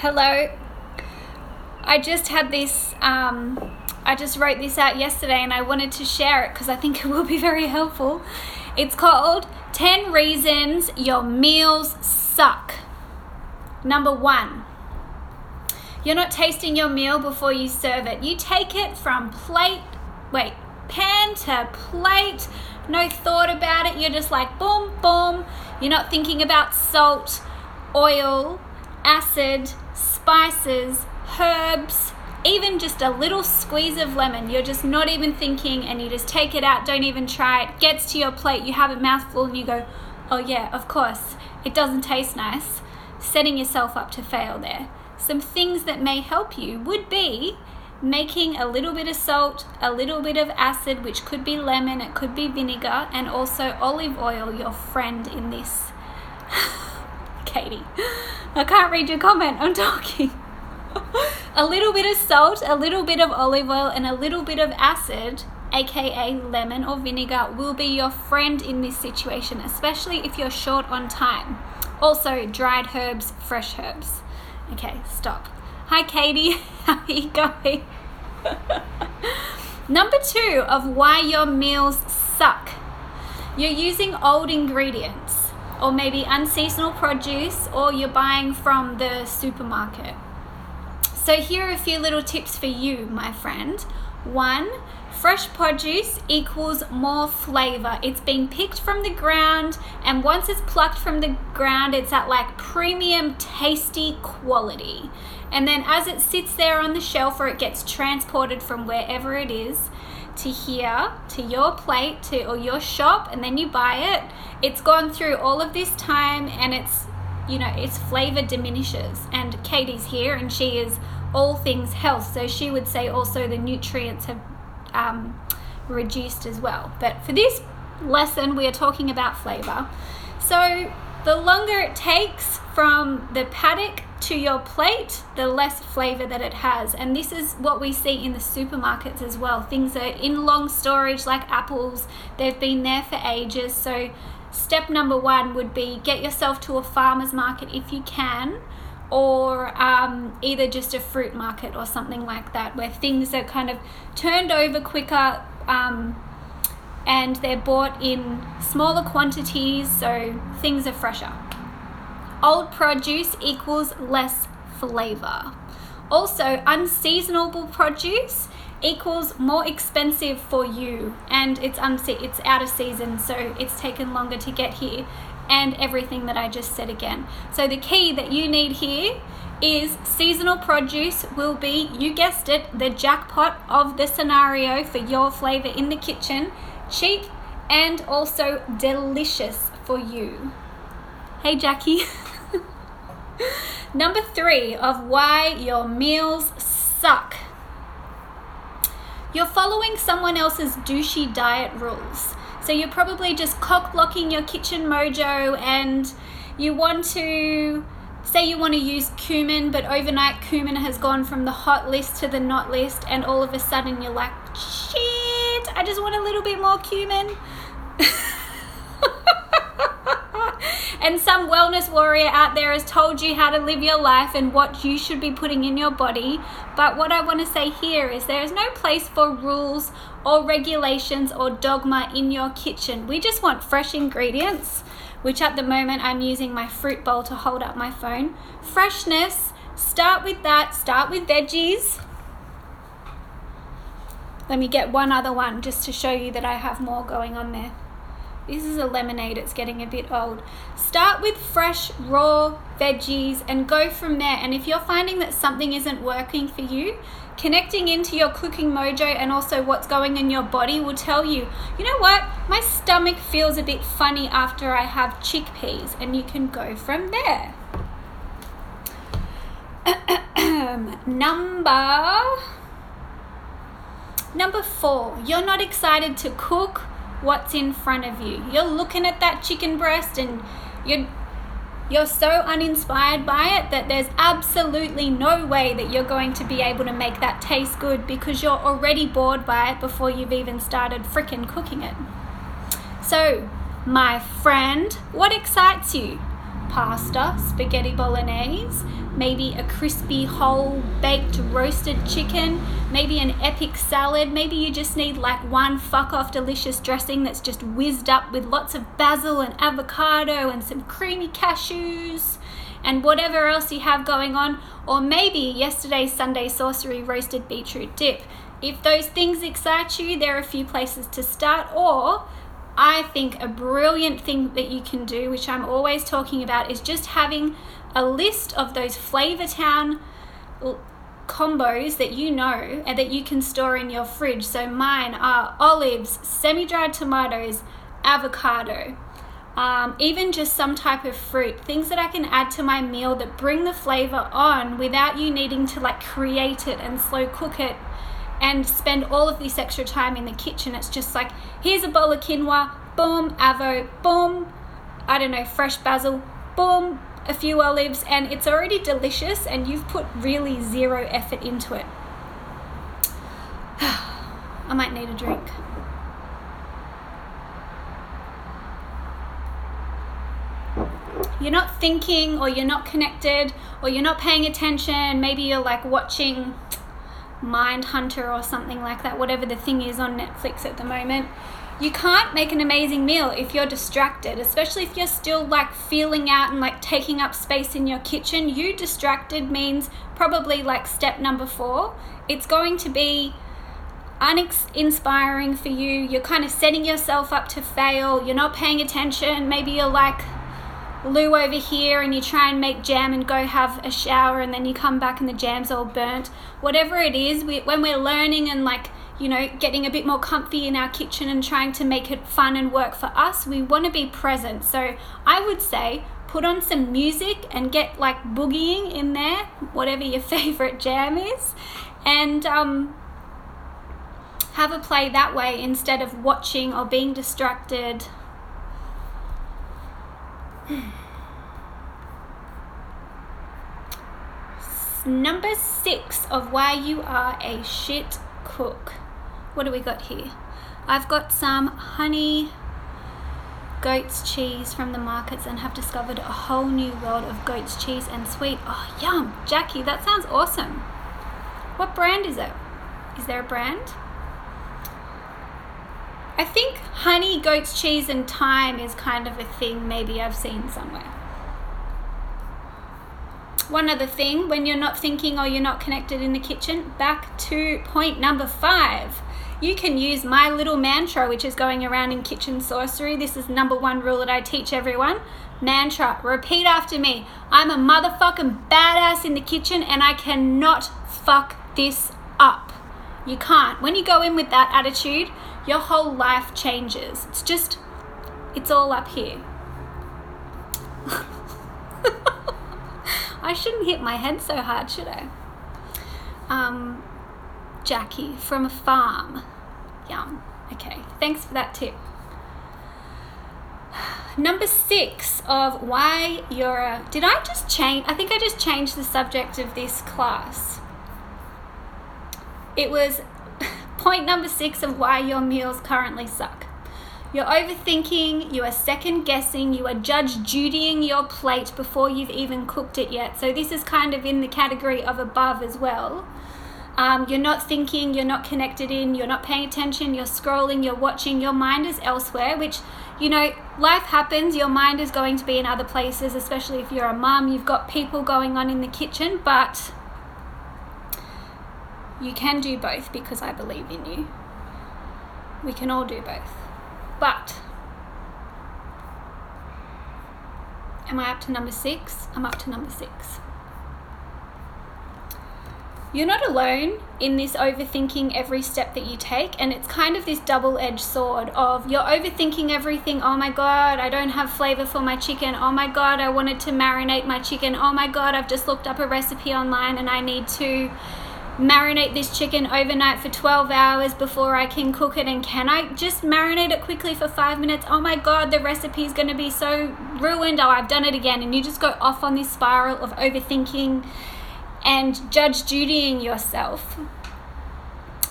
Hello. I just had this, I just wrote this out yesterday and I wanted to share it because I think it will be very helpful. It's called 10 Reasons Your Meals Suck. Number 1, you're not tasting your meal before you serve it. You take it from pan to plate, no thought about it. You're just like boom, boom. You're not thinking about salt, oil, acid, spices, herbs, even just a little squeeze of lemon. You're just not even thinking and you just take it out, don't even try it. Gets to your plate, you have a mouthful and you go, oh yeah, of course, it doesn't taste nice. Setting yourself up to fail there. Some things that may help you would be making a little bit of salt, a little bit of acid, which could be lemon, it could be vinegar, and also olive oil, your friend in this. Katie, I can't read your comment, I'm talking. A little bit of salt, a little bit of olive oil, and a little bit of acid, aka lemon or vinegar, will be your friend in this situation, especially if you're short on time. Also, dried herbs, fresh herbs. Okay, stop. Hi Katie, how are you going? Number 2 of why your meals suck. You're using old ingredients, or maybe unseasonal produce, or you're buying from the supermarket. So here are a few little tips for you, my friend. 1, fresh produce equals more flavor. It's being picked from the ground, and once it's plucked from the ground, it's at like premium, tasty quality. And then as it sits there on the shelf, or it gets transported from wherever it is to here, to your plate, or your shop, and then you buy it, it's gone through all of this time, and its flavor diminishes. And Katie's here, and she is all things health, so she would say also the nutrients have reduced as well. But for this lesson, we are talking about flavor. So the longer it takes from the paddock to your plate, the less flavor that it has. And this is what we see in the supermarkets as well. Things are in long storage, like apples. They've been there for ages. So step number 1 would be get yourself to a farmer's market if you can, or either just a fruit market or something like that, where things are kind of turned over quicker, and they're bought in smaller quantities, so things are fresher. Old produce equals less flavor. Also, unseasonable produce equals more expensive for you, and it's out of season, so it's taken longer to get here, and everything that I just said again. So the key that you need here is seasonal produce will be, you guessed it, the jackpot of the scenario for your flavor in the kitchen, cheap and also delicious for you. Hey Jackie. Number 3 of why your meals suck. You're following someone else's douchey diet rules. So you're probably just cock-blocking your kitchen mojo, and you want to use cumin, but overnight cumin has gone from the hot list to the not list, and all of a sudden you're like, shit, I just want a little bit more cumin. And some wellness warrior out there has told you how to live your life and what you should be putting in your body. But what I want to say here is there is no place for rules or regulations or dogma in your kitchen. We just want fresh ingredients, which at the moment I'm using my fruit bowl to hold up my phone. Freshness, start with that, start with veggies. Let me get one other one just to show you that I have more going on there. This is a lemonade, it's getting a bit old. Start with fresh, raw veggies and go from there. And if you're finding that something isn't working for you, connecting into your cooking mojo and also what's going in your body will tell you, you know what, my stomach feels a bit funny after I have chickpeas, and you can go from there. Number 4, you're not excited to cook what's in front of you. You're looking at that chicken breast and you're so uninspired by it that there's absolutely no way that you're going to be able to make that taste good, because you're already bored by it before you've even started frickin' cooking it. So, my friend, what excites you? pasta, spaghetti bolognese, maybe a crispy whole baked roasted chicken, maybe an epic salad. Maybe you just need like one fuck off delicious dressing that's just whizzed up with lots of basil and avocado and some creamy cashews and whatever else you have going on. Or maybe yesterday's Sunday Sorcery roasted beetroot dip. If those things excite you, there are a few places to start. Or I think a brilliant thing that you can do, which I'm always talking about, is just having a list of those Flavor Town combos that you know and that you can store in your fridge. So mine are olives, semi-dried tomatoes, avocado, even just some type of fruit, things that I can add to my meal that bring the flavor on without you needing to like create it and slow cook it and spend all of this extra time in the kitchen. It's just like, here's a bowl of quinoa, boom, avo, boom, I don't know, fresh basil, boom, a few olives, and it's already delicious and you've put really zero effort into it. I might need a drink. You're not thinking, or you're not connected, or you're not paying attention. Maybe you're like watching Mindhunter or something like that, whatever the thing is on Netflix at the moment. You can't make an amazing meal if you're distracted, especially if you're still like feeling out and like taking up space in your kitchen. You distracted means probably like step number 4. It's going to be uninspiring for you. You're kind of setting yourself up to fail. You're not paying attention. Maybe you're like Lou over here and you try and make jam and go have a shower and then you come back and the jam's all burnt. Whatever it is, when we're learning and like, you know, getting a bit more comfy in our kitchen and trying to make it fun and work for us, we want to be present. So I would say put on some music and get like boogieing in there, whatever your favorite jam is, and have a play that way instead of watching or being distracted. Number 6 of why you are a shit cook. What do we got here? I've got some honey goat's cheese from the markets and have discovered a whole new world of goat's cheese and sweet. Oh, yum. Jackie, that sounds awesome. What brand is it? Is there a brand? I think honey, goat's cheese and thyme is kind of a thing maybe I've seen somewhere. One other thing, when you're not thinking or you're not connected in the kitchen, back to point number 5. You can use my little mantra, which is going around in Kitchen Sorcery. This is number 1 rule that I teach everyone. Mantra, repeat after me. I'm a motherfucking badass in the kitchen and I cannot fuck this up. You can't. When you go in with that attitude, your whole life changes. It's all up here. I shouldn't hit my head so hard, should I? Jackie from a farm. Yum. Okay, thanks for that tip. Number 6 of why you're a... Did I just change? I think I just changed the subject of this class. It was point number 6 of why your meals currently suck. You're overthinking, you are second guessing, you are Judge Judying your plate before you've even cooked it yet. So this is kind of in the category of above as well. You're not thinking, you're not connected in, you're not paying attention, you're scrolling, you're watching, your mind is elsewhere, which, you know, life happens, your mind is going to be in other places, especially if you're a mum, you've got people going on in the kitchen, but you can do both because I believe in you. We can all do both. But, am I up to number 6? I'm up to number 6. You're not alone in this overthinking every step that you take, and it's kind of this double-edged sword of you're overthinking everything. Oh my God, I don't have flavor for my chicken. Oh my God, I wanted to marinate my chicken. Oh my God, I've just looked up a recipe online and I need to marinate this chicken overnight for 12 hours before I can cook it, and can I just marinate it quickly for 5 minutes? Oh my God, the recipe is going to be so ruined. Oh, I've done it again. And you just go off on this spiral of overthinking and Judge Judying yourself.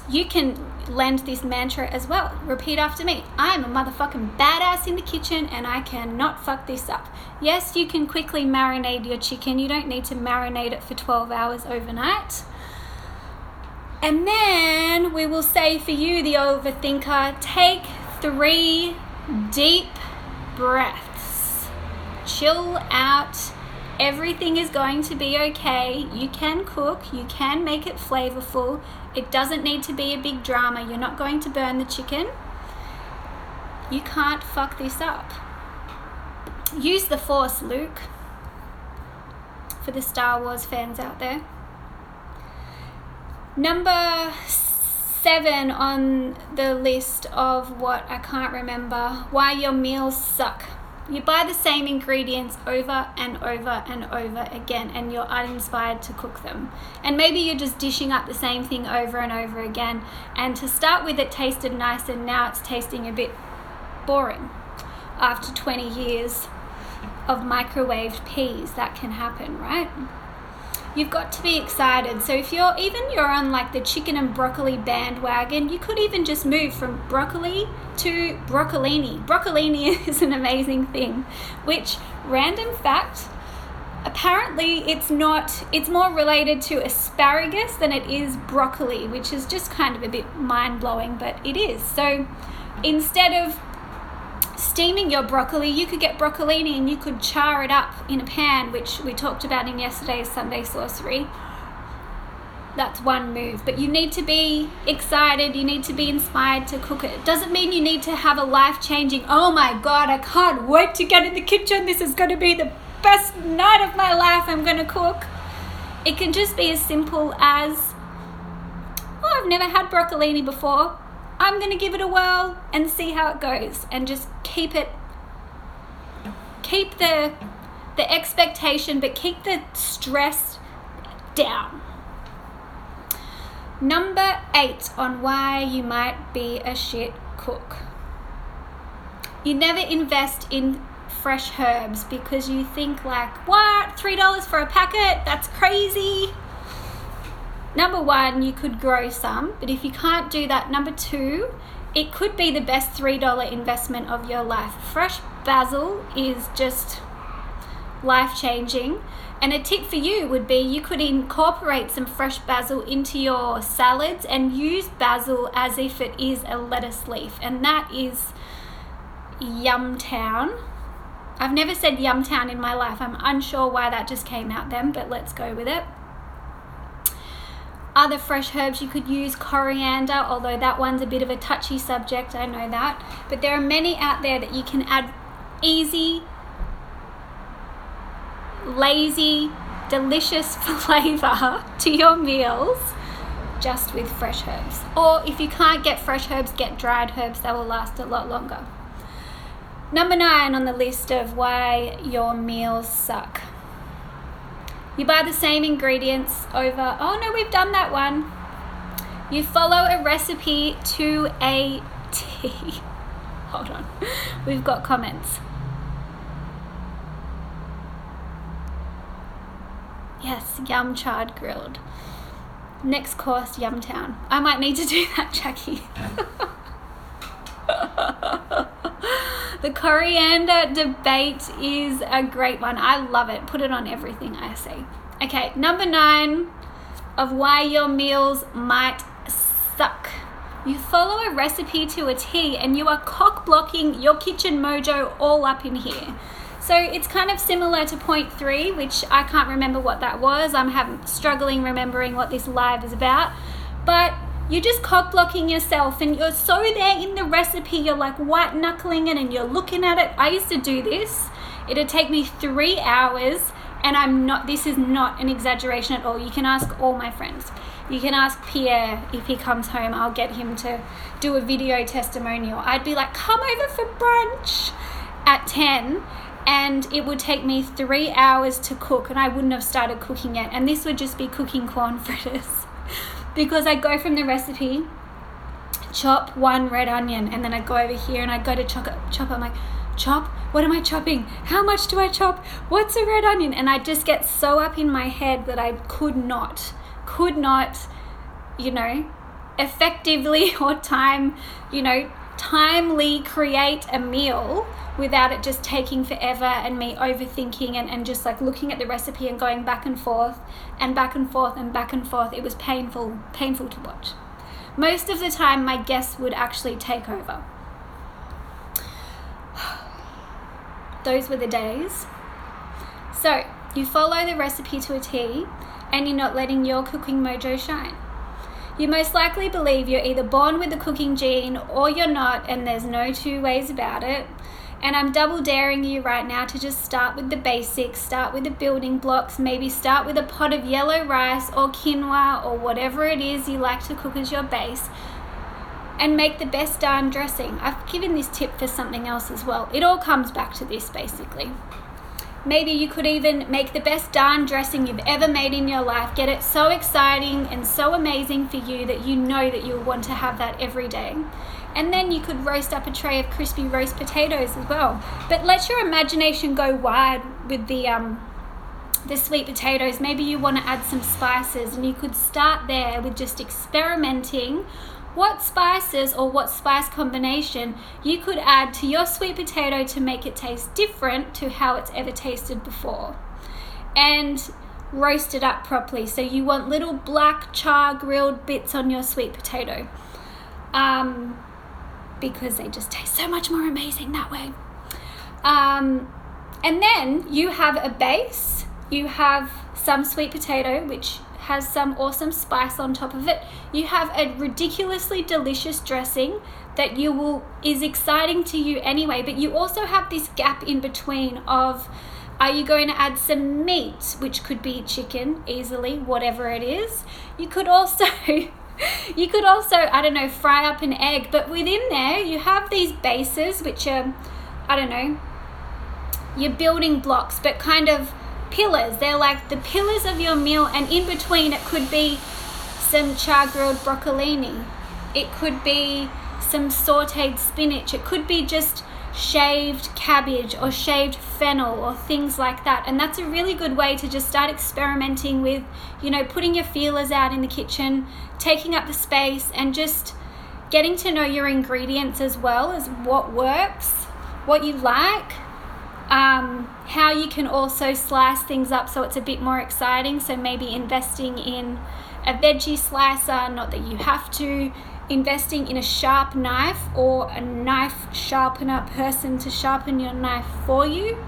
you can lend this mantra as well. Repeat after me. I am a motherfucking badass in the kitchen and I cannot fuck this up. Yes, you can quickly marinate your chicken. You don't need to marinate it for 12 hours overnight. And then we will say for you, the overthinker, take 3 deep breaths. Chill out. Everything is going to be okay. You can cook. You can make it flavorful. It doesn't need to be a big drama. You're not going to burn the chicken. You can't fuck this up. Use the Force, Luke. For the Star Wars fans out there. Number 7 on the list of what I can't remember. Why your meals suck. You buy the same ingredients over and over and over again and you're uninspired to cook them. And maybe you're just dishing up the same thing over and over again. And to start with, it tasted nice and now it's tasting a bit boring. After 20 years of microwaved peas, that can happen, right? You've got to be excited. So if you're on like the chicken and broccoli bandwagon, you could even just move from broccoli to broccolini. Broccolini is an amazing thing, which, random fact, apparently it's more related to asparagus than it is broccoli, which is just kind of a bit mind-blowing, but it is. So instead of steaming your broccoli, you could get broccolini and you could char it up in a pan, which we talked about in yesterday's Sunday Sorcery. That's one move, but you need to be excited, you need to be inspired to cook it. It doesn't mean you need to have a life-changing, oh my God, I can't wait to get in the kitchen, this is going to be the best night of my life, I'm going to cook. It can just be as simple as, oh, I've never had broccolini before. I'm going to give it a whirl and see how it goes, and just keep the expectation, but keep the stress down. Number 8 on why you might be a shit cook. You never invest in fresh herbs because you think like, what, $3 for a packet? That's crazy. Number 1, you could grow some, but if you can't do that, number 2, it could be the best $3 investment of your life. Fresh basil is just life-changing. And a tip for you would be you could incorporate some fresh basil into your salads and use basil as if it is a lettuce leaf. And that is Yumtown. I've never said Yumtown in my life. I'm unsure why that just came out then, but let's go with it. Other fresh herbs you could use, coriander, although that one's a bit of a touchy subject, I know that. But there are many out there that you can add easy, lazy, delicious flavor to your meals just with fresh herbs. Or if you can't get fresh herbs, get dried herbs. That will last a lot longer. Number 9 on the list of why your meals suck. You buy the same ingredients over, oh no, we've done that one. You follow a recipe to a T. Hold on, we've got comments. Yes, yum charred grilled. Next course, Yumtown. I might need to do that, Jackie. The coriander debate is a great one. I love it. Put it on everything I say. Okay, number 9 of why your meals might suck. You follow a recipe to a T and you are cock-blocking your kitchen mojo all up in here. So it's kind of similar to point 3, which I can't remember what that was. I'm struggling remembering what this live is about. But you're just cock-blocking yourself and you're so there in the recipe, you're like white-knuckling it and you're looking at it. I used to do this. It'd take me 3 hours and this is not an exaggeration at all. You can ask all my friends. You can ask Pierre if he comes home. I'll get him to do a video testimonial. I'd be like, come over for brunch at 10 and it would take me 3 hours to cook and I wouldn't have started cooking yet. And this would just be cooking corn fritters. Because I go from the recipe, chop 1 red onion, and then I go over here and I go to chop. I'm like, chop? What am I chopping? How much do I chop? What's a red onion? And I just get so up in my head that I could not, effectively or timely create a meal without it just taking forever and me overthinking and just like looking at the recipe and going back and forth and back and forth and back and forth. It was painful to watch. Most of the time my guests would actually take over. Those were the days. So you follow the recipe to a T and you're not letting your cooking mojo shine. You most likely believe you're either born with the cooking gene or you're not, and there's no two ways about it. And I'm double daring you right now to just start with the basics, start with the building blocks, maybe start with a pot of yellow rice or quinoa or whatever it is you like to cook as your base, and make the best darn dressing. I've given this tip for something else as well. It all comes back to this basically. Maybe you could even make the best darn dressing you've ever made in your life. Get it so exciting and so amazing for you that you know that you'll want to have that every day. And then you could roast up a tray of crispy roast potatoes as well. But let your imagination go wide with the sweet potatoes. Maybe you want to add some spices, and you could start there with just experimenting what spices or what spice combination you could add to your sweet potato to make it taste different to how it's ever tasted before. And roast it up properly. So you want little black char grilled bits on your sweet potato. Because they just taste so much more amazing that way. And then you have a base. You have some sweet potato, which has some awesome spice on top of it. You have a ridiculously delicious dressing that is exciting to you anyway, but you also have this gap in between of, are you going to add some meat, which could be chicken easily, whatever it is. You could also I don't know, fry up an egg, but within there you have these bases which are, I don't know, your building blocks, but kind of pillars. They're like the pillars of your meal, and in between it could be some char-grilled broccolini. It could be some sauteed spinach. It could be just shaved cabbage or shaved fennel or things like that. And that's a really good way to just start experimenting with, putting your feelers out in the kitchen, taking up the space, and just getting to know your ingredients as well as what works, what you like, how you can also slice things up so it's a bit more exciting. So maybe investing in a veggie slicer, not that you have to, investing in a sharp knife or a knife sharpener person to sharpen your knife for you,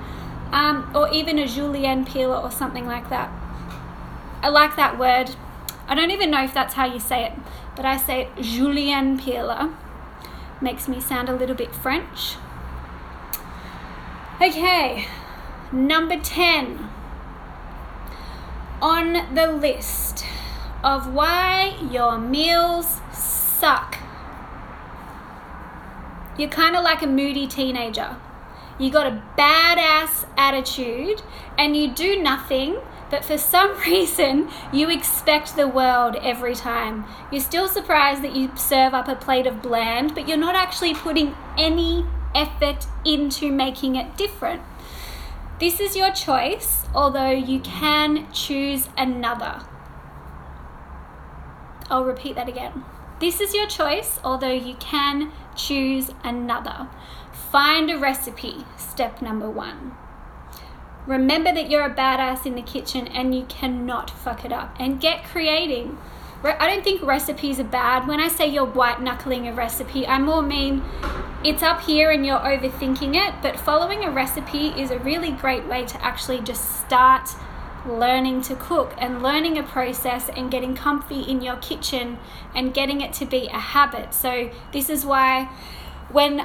or even a julienne peeler or something like that. I like that word. I don't even know if that's how you say it, but I say it julienne peeler. Makes me sound a little bit French. Okay, number 10 on the list of why your meals suck. You're kind of like a moody teenager. You got a badass attitude and you do nothing, but for some reason you expect the world every time. You're still surprised that you serve up a plate of bland, but you're not actually putting any effort into making it different. This is your choice, although you can choose another. I'll repeat that again. This is your choice, although you can choose another. Find a recipe, step number 1. Remember that you're a badass in the kitchen and you cannot fuck it up, and get creating. I don't think recipes are bad. When I say you're white knuckling a recipe, I more mean it's up here and you're overthinking it, but following a recipe is a really great way to actually just start learning to cook and learning a process and getting comfy in your kitchen and getting it to be a habit. So this is why when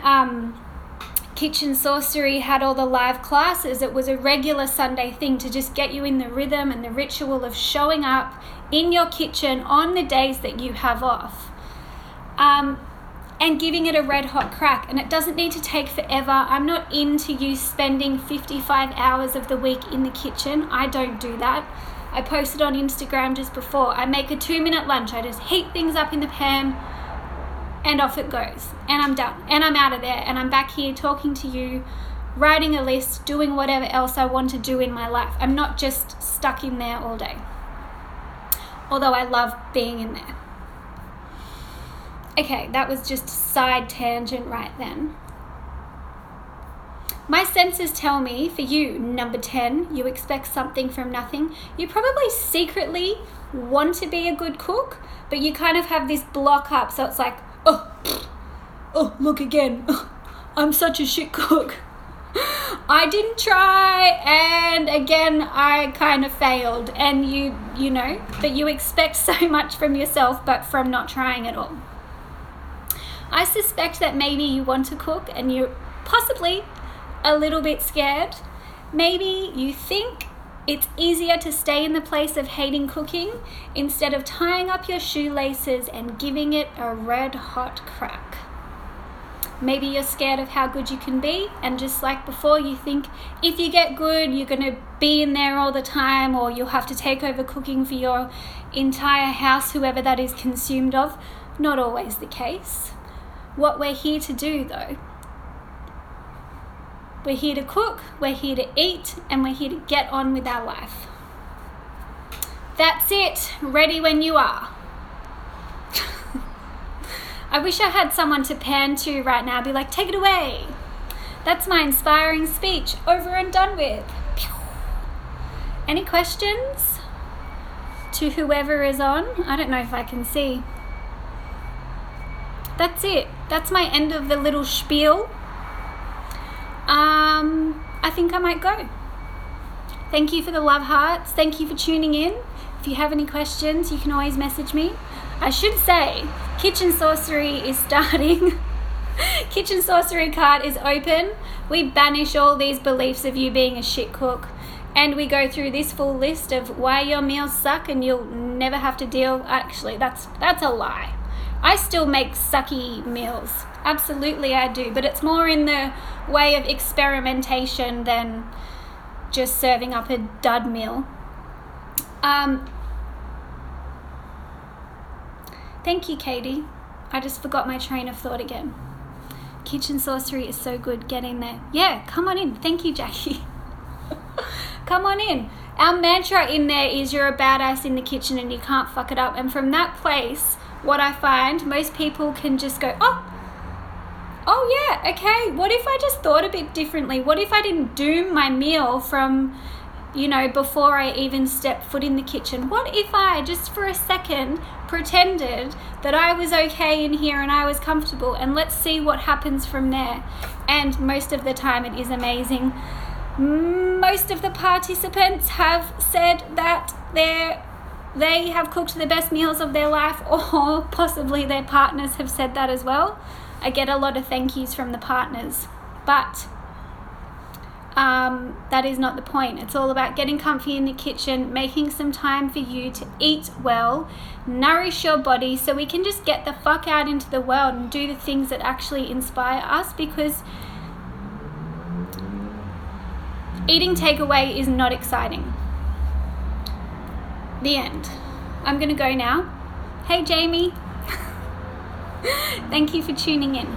Kitchen Sorcery had all the live classes, it was a regular Sunday thing to just get you in the rhythm and the ritual of showing up in your kitchen on the days that you have off, and giving it a red hot crack. And it doesn't need to take forever. I'm not into you spending 55 hours of the week in the kitchen. I don't do that. I posted on Instagram just before. I make a 2-minute lunch. I just heat things up in the pan and off it goes. And I'm done. And I'm out of there. And I'm back here talking to you, writing a list, doing whatever else I want to do in my life. I'm not just stuck in there all day. Although I love being in there. Okay, that was just a side tangent right then. My senses tell me, for you, number 10, you expect something from nothing. You probably secretly want to be a good cook, but you kind of have this block up, so it's like, oh, look again. I'm such a shit cook. I didn't try, and again, I kind of failed. And you know, but you expect so much from yourself, but from not trying at all. I suspect that maybe you want to cook and you're possibly a little bit scared. Maybe you think it's easier to stay in the place of hating cooking instead of tying up your shoelaces and giving it a red hot crack. Maybe you're scared of how good you can be, and just like before, you think if you get good, you're going to be in there all the time, or you'll have to take over cooking for your entire house, whoever that is consumed of. Not always the case. What we're here to do, though, we're here to cook, we're here to eat, and we're here to get on with our life. That's it. Ready when you are. I wish I had someone to pan to right now, be like, take it away. That's my inspiring speech, over and done with. Any questions to whoever is on? I don't know if I can see. That's it. That's my end of the little spiel. I think I might go. Thank you for the love hearts. Thank you for tuning in. If you have any questions, you can always message me. I should say, Kitchen Sorcery is starting. Kitchen Sorcery card is open. We banish all these beliefs of you being a shit cook, and we go through this full list of why your meals suck, and you'll never have to deal. Actually, that's a lie. I still make sucky meals. Absolutely I do, but it's more in the way of experimentation than just serving up a dud meal. Thank you, Katie. I just forgot my train of thought again. Kitchen Sorcery is so good. Get in there. Yeah, come on in. Thank you, Jackie. Come on in. Our mantra in there is you're a badass in the kitchen and you can't fuck it up. And from that place, what I find, most people can just go, oh yeah, okay, what if I just thought a bit differently? What if I didn't doom my meal from, before I even stepped foot in the kitchen? What if I just for a second pretended that I was okay in here and I was comfortable, and let's see what happens from there? And most of the time it is amazing. Most of the participants have said that they have cooked the best meals of their life, or possibly their partners have said that as well. I get a lot of thank yous from the partners, but that is not the point. It's all about getting comfy in the kitchen, making some time for you to eat well, nourish your body, so we can just get the fuck out into the world and do the things that actually inspire us, because eating takeaway is not exciting. The end. I'm going to go now. Hey, Jamie. Thank you for tuning in.